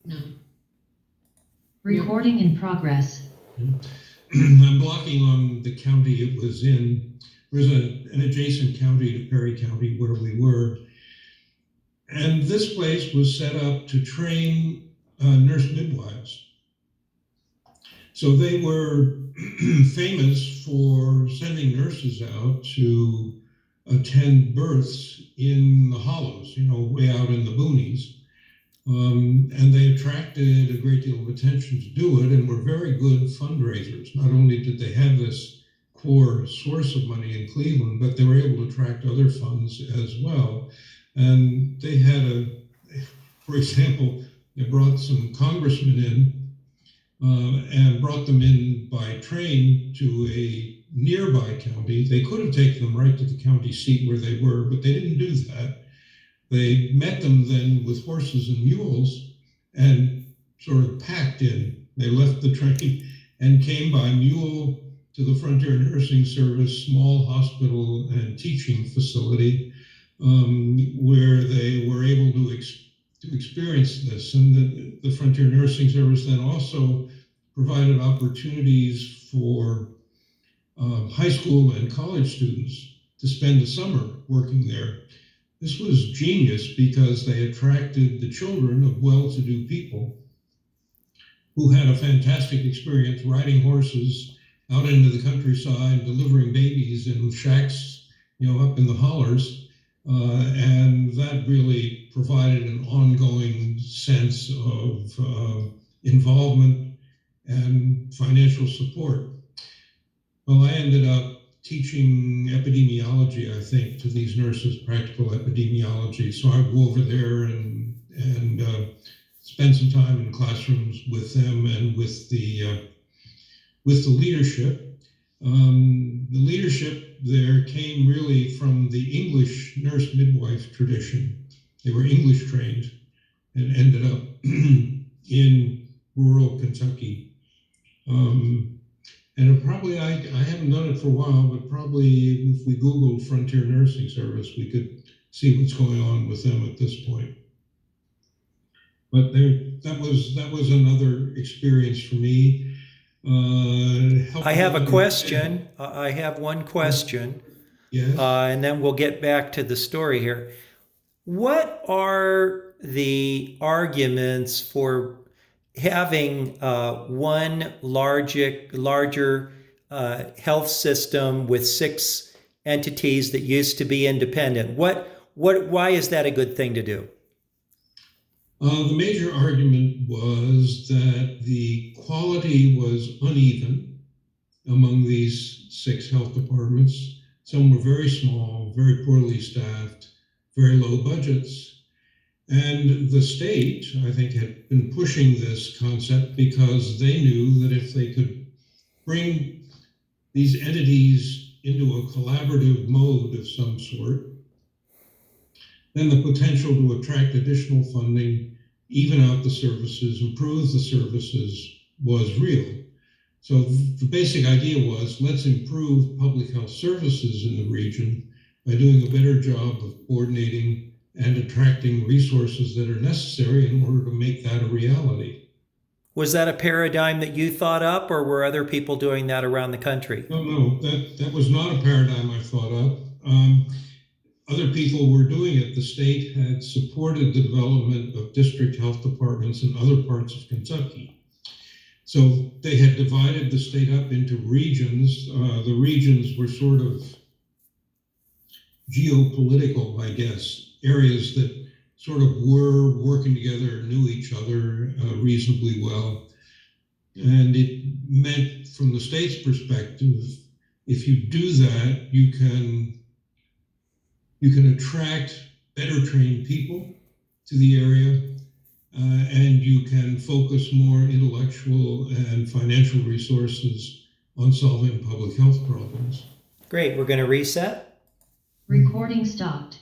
No. Recording in progress. I'm blocking on the county it was in. There's an adjacent county to Perry County where we were. And this place was set up to train nurse midwives. So they were famous for sending nurses out to attend births in the hollows, way out in the boonies. And they attracted a great deal of attention to do it and were very good fundraisers. Not only did they have this core source of money in Cleveland, but they were able to attract other funds as well. And they had for example, they brought some congressmen in and brought them in by train to a nearby county. They could have taken them right to the county seat where they were, but they didn't do that. They met them then with horses and mules and sort of packed in. They left the train and came by mule to the Frontier Nursing Service small hospital and teaching facility where they were able to experience this. And the Frontier Nursing Service then also provided opportunities for high school and college students to spend a summer working there. This was genius because they attracted the children of well-to-do people who had a fantastic experience riding horses out into the countryside, delivering babies in shacks, up in the hollers. And that really provided an ongoing sense of involvement and financial support. Well, I ended up teaching epidemiology, I think, to these nurses, practical epidemiology. So I go over there and spend some time in classrooms with them and with the leadership. The leadership there came really from the English nurse midwife tradition. They were English trained and ended up in rural Kentucky. And I haven't done it for a while, but probably if we Googled Frontier Nursing Service, we could see what's going on with them at this point. But that was another experience for me. I have a question. I have one question. Yes. And then we'll get back to the story here. What are the arguments for having one larger health system with 6 entities that used to be independent? Why is that a good thing to do? The major argument was that the quality was uneven among these 6 health departments. Some were very small, very poorly staffed, very low budgets. And the state, I think, had been pushing this concept because they knew that if they could bring these entities into a collaborative mode of some sort, then the potential to attract additional funding, even out the services, improve the services was real. So the basic idea was, let's improve public health services in the region by doing a better job of coordinating and attracting resources that are necessary in order to make that a reality. Was that a paradigm that you thought up, or were other people doing that around the country? No, that was not a paradigm I thought up. Other people were doing it. The state had supported the development of district health departments in other parts of Kentucky. So they had divided the state up into regions. The regions were sort of geopolitical, I guess, areas that sort of were working together, knew each other reasonably well. And it meant, from the state's perspective, if you do that, you can attract better trained people to the area, and you can focus more intellectual and financial resources on solving public health problems. Great, we're going to reset. Recording stopped.